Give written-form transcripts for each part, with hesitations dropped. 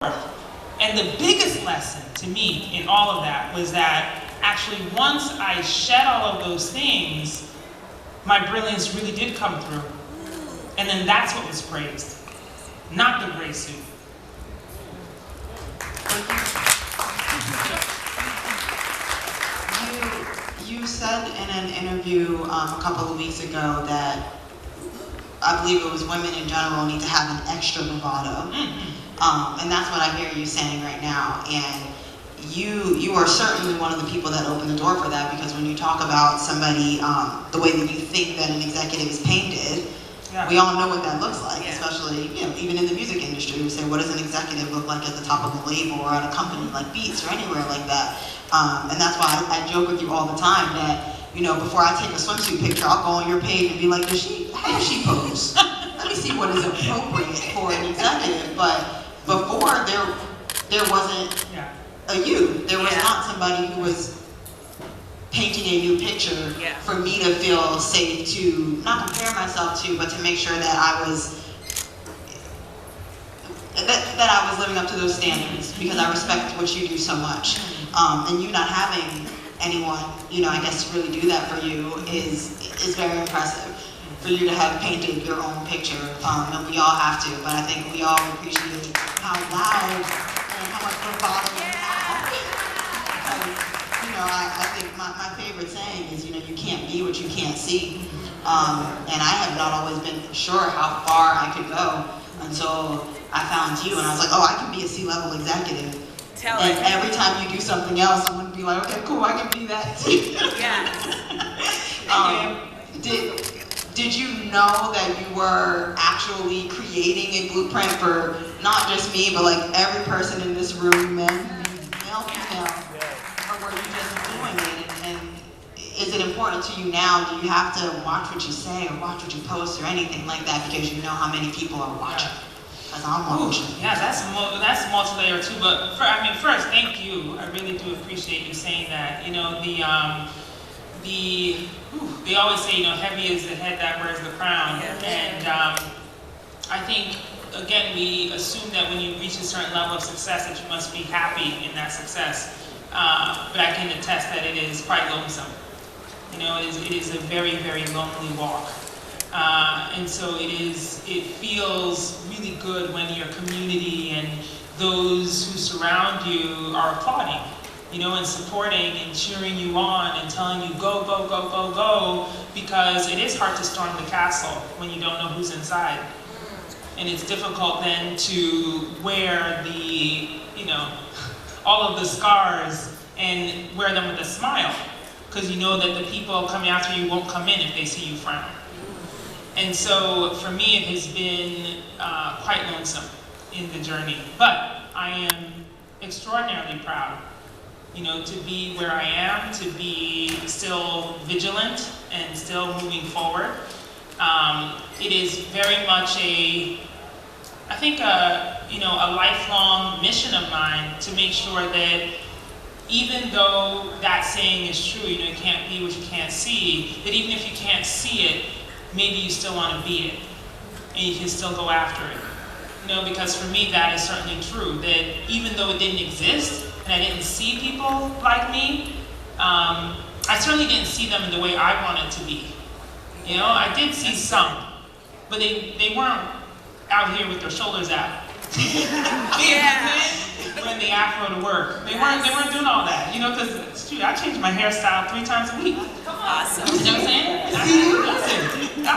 And the biggest lesson to me in all of that was that actually once I shed all of those things, my brilliance really did come through. And then that's what was praised, not the gray suit. You said in an interview a couple of weeks ago that I believe it was women in general need to have an extra bravado. And that's what I hear you saying right now. And you are certainly one of the people that opened the door for that, because when you talk about somebody, the way that you think that an executive is painted, we all know what that looks like, especially, even in the music industry. We say, what does an executive look like at the top of a label or at a company like Beats or anywhere like that? And that's why I joke with you all the time that, before I take a swimsuit picture, I'll go on your page and be like, how does she pose? Let me see what is appropriate for an executive. But before, there wasn't a you. There was not somebody who was painting a new picture for me to feel safe to not compare myself to, but to make sure that I was living up to those standards, because I respect what you do so much. And you not having anyone, I guess, really do that for you is very impressive. For you to have painted your own picture, and we all have to, but I think we all appreciate how loud and how much bravado you have. I think my favorite saying is, you can't be what you can't see. And I have not always been sure how far I could go until I found you, and I was like, oh, I can be a C-level executive. And every time you do something else, I'm going to be like, okay, cool, I can be that too. Did you know that you were actually creating a blueprint for not just me, but like every person in this room, men, male, female, or were you just doing it? And is it important to you now? Do you have to watch what you say or watch what you post or anything like that because you know how many people are watching? Because I'm watching. That's multi-layer too. But first, thank you. I really do appreciate you saying that. They always say, heavy is the head that wears the crown. And I think, again, we assume that when you reach a certain level of success that you must be happy in that success. But I can attest that it is quite lonesome. It is a very, very lonely walk. And so it feels really good when your community and those who surround you are applauding, and supporting and cheering you on and telling you go, go, go, go, go, because it is hard to storm the castle when you don't know who's inside. And it's difficult then to wear all of the scars and wear them with a smile, because you know that the people coming after you won't come in if they see you frown. And so for me, it has been quite lonesome in the journey. But I am extraordinarily proud, to be where I am, to be still vigilant and still moving forward. It is very much a lifelong mission of mine to make sure that even though that saying is true, you can't be what you can't see, that even if you can't see it, maybe you still want to be it, and you can still go after it. Because for me that is certainly true, that even though it didn't exist, and I didn't see people like me, I certainly didn't see them in the way I wanted to be. I did see some, but they weren't out here with their shoulders out. Wearing the afro to work. They weren't doing all that, because I changed my hairstyle 3 times a week. Awesome. You know what I'm saying? I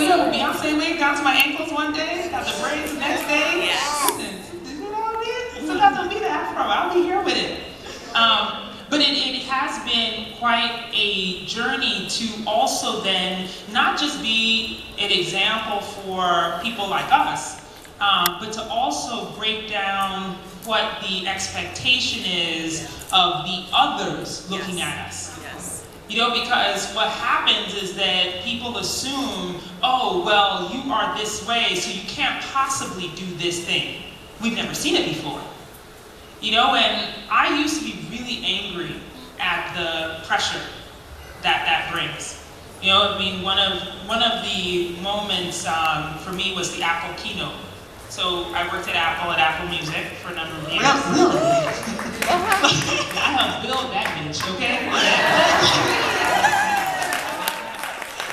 have a Beyonce wig down to my ankles one day, got the braids the next day. Listen, sometimes I'll be the afro, I'll be here with it. But it has been quite a journey to also then not just be an example for people like us, but to also break down what the expectation is of the others looking at us. Because what happens is that people assume, oh, well, you are this way, so you can't possibly do this thing. We've never seen it before. And I used to be really angry at the pressure that brings. One of the moments for me was the Apple keynote. So I worked at Apple Music for a number of years. Really? I helped build that bitch, okay?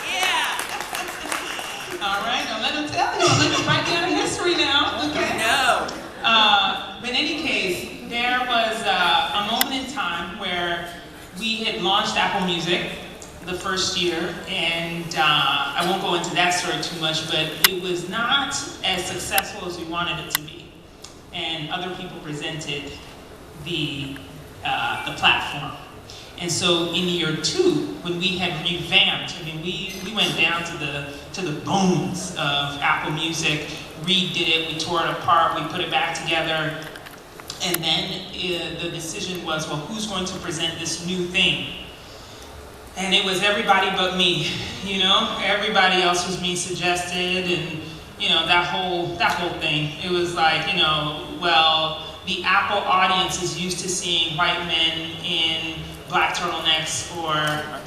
Yeah. All right, now let them tell you. Let me write down history now, okay? No. But in any case, there was a moment in time where we had launched Apple Music the first year, and I won't go into that story too much, but it was not as successful as we wanted it to be. And other people presented the platform. And so in year 2, when we had revamped, I mean, we went down to the bones of Apple Music, redid it, we tore it apart, we put it back together, and then the decision was, well, who's going to present this new thing? And it was everybody but me, you know? Everybody else was being suggested, and you know, that whole thing. It was like, you know, well, the Apple audience is used to seeing white men in black turtlenecks or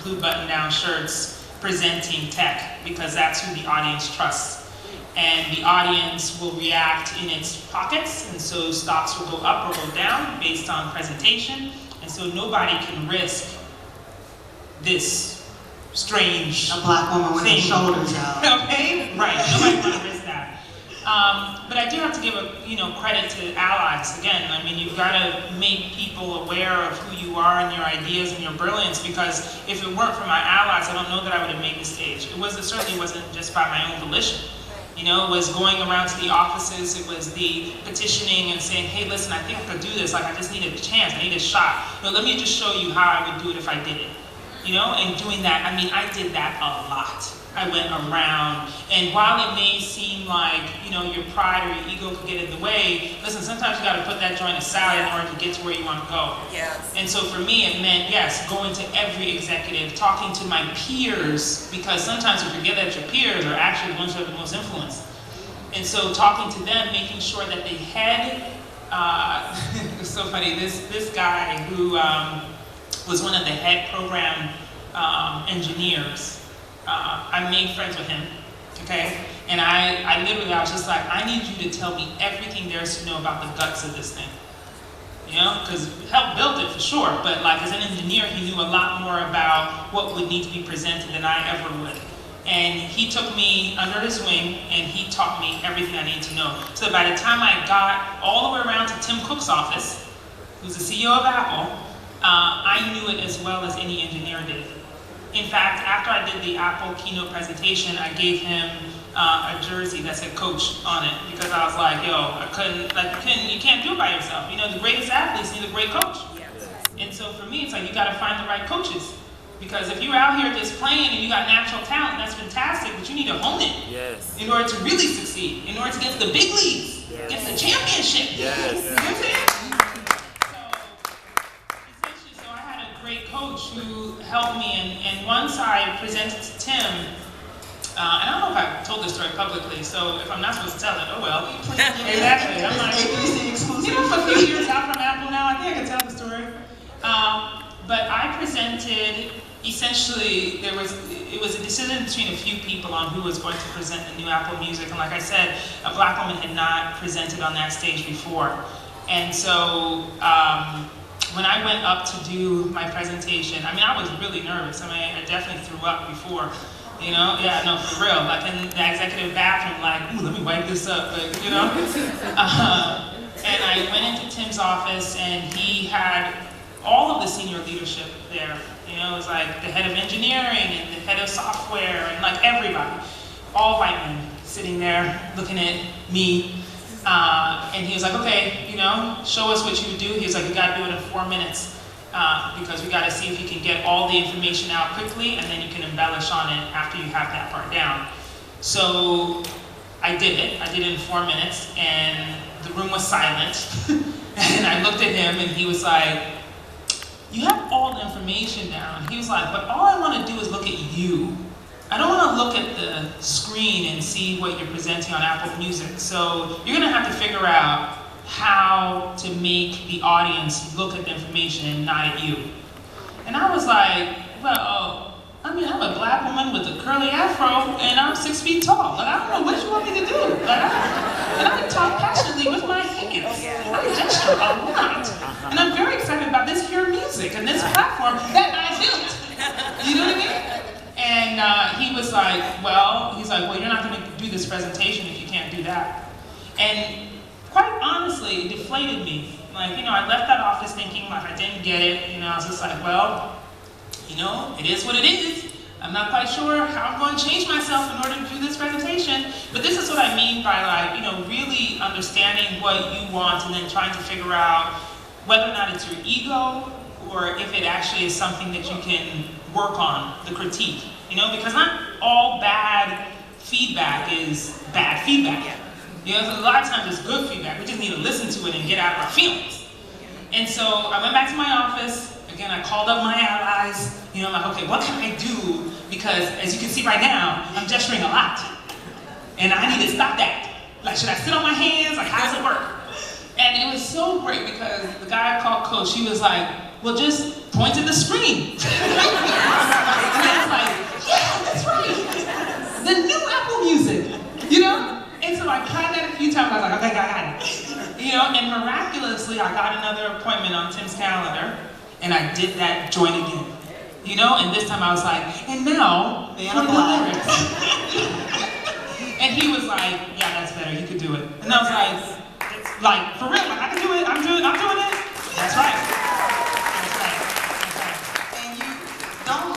blue button-down shirts presenting tech, because that's who the audience trusts. And the audience will react in its pockets, and so stocks will go up or go down based on presentation, and so nobody can risk this strange A black woman with her shoulders out. Okay, right. Nobody want to risk that. But I do have to give credit to allies. Again, I mean, you've got to make people aware of who you are and your ideas and your brilliance, because if it weren't for my allies, I don't know that I would have made the stage. It certainly wasn't just by my own volition. You know, it was going around to the offices, it was the petitioning and saying, hey, listen, I think I could do this, like I just need a chance, I need a shot. You know, let me just show you how I would do it if I did it. You know, and doing that, I mean, I did that a lot. I went around, and while it may seem like, you know, your pride or your ego could get in the way, listen, sometimes you gotta put that joint aside in order to get to where you wanna go. Yes. And so for me, it meant, yes, going to every executive, talking to my peers, because sometimes you forget that your peers are actually the ones who have the most influence. And so talking to them, making sure that they had, it was so funny, this guy who was one of the head program engineers, I made friends with him, okay? And I literally, I was just like, I need you to tell me everything there is to know about the guts of this thing. You know, because helped build it for sure, but like as an engineer, he knew a lot more about what would need to be presented than I ever would. And he took me under his wing, and he taught me everything I needed to know. So by the time I got all the way around to Tim Cook's office, who's the CEO of Apple, I knew it as well as any engineer did. In fact, after I did the Apple keynote presentation, I gave him a jersey that said coach on it, because I was like, yo, you can't do it by yourself. You know, the greatest athletes need a great coach. Yes. And so for me, it's like, you gotta find the right coaches. Because if you're out here just playing and you got natural talent, that's fantastic, but you need to hone it. Yes. In order to really succeed, in order to get to the big leagues, Yes. get to the championship. Yes. You know what I'm saying? So I had a great coach who helped me, and once I presented to Tim, and I don't know if I told this story publicly, so if I'm not supposed to tell it, oh well. Exactly. I'm like, you know, I'm a few years out from Apple now, I think I can tell the story. But I presented, essentially, it was a decision between a few people on who was going to present the new Apple Music, and like I said, a black woman had not presented on that stage before. And so, when I went up to do my presentation, I mean, I was really nervous. I mean, I definitely threw up before, you know? Yeah, no, for real. Like in the executive bathroom, like, ooh, let me wipe this up, like, you know? And I went into Tim's office, and he had all of the senior leadership there. You know, it was like the head of engineering and the head of software and like everybody, all white men sitting there looking at me. And he was like, okay, you know, show us what you would do. He was like, you gotta do it in 4 minutes because we gotta see if you can get all the information out quickly, and then you can embellish on it after you have that part down. So I did it. I did it in 4 minutes, and the room was silent. And I looked at him, and he was like, you have all the information down. He was like, but all I want to do is look at you. I don't want to look at the screen and see what you're presenting on Apple Music. So you're going to have to figure out how to make the audience look at the information and not at you. And I was like, well, I mean, I'm a black woman with a curly afro, and I'm 6 feet tall. Like, I don't know what you want me to do. Like, And I can talk passionately with my hands. I gesture a lot. And I'm very excited about this here music and this platform that I built. You know what I mean? And he was like, well, you're not going to do this presentation if you can't do that. And quite honestly, it deflated me. Like, I left that office thinking like I didn't get it. I was just like, well, it is what it is. I'm not quite sure how I'm going to change myself in order to do this presentation. But this is what I mean by like, really understanding what you want and then trying to figure out whether or not it's your ego or if it actually is something that you can work on, the critique. Because not all bad feedback is bad feedback. A lot of times it's good feedback. We just need to listen to it and get out of our feelings. And so I went back to my office. Again, I called up my allies. I'm like, okay, what can I do? Because as you can see right now, I'm gesturing a lot. And I need to stop that. Like, should I sit on my hands? Like, how does it work? And it was so great because the guy I called Coach, he was like, well, just point to the screen. And I was like, yeah, that's right. The new Apple Music, And so I tried that a few times. I was like, okay, I got it. And miraculously, I got another appointment on Tim's calendar, and I did that joint again. And this time I was like, and now, for the lyrics. And he was like, yeah, that's better, you could do it. And I was like, for real, like, I can do it, I'm doing it. That's right.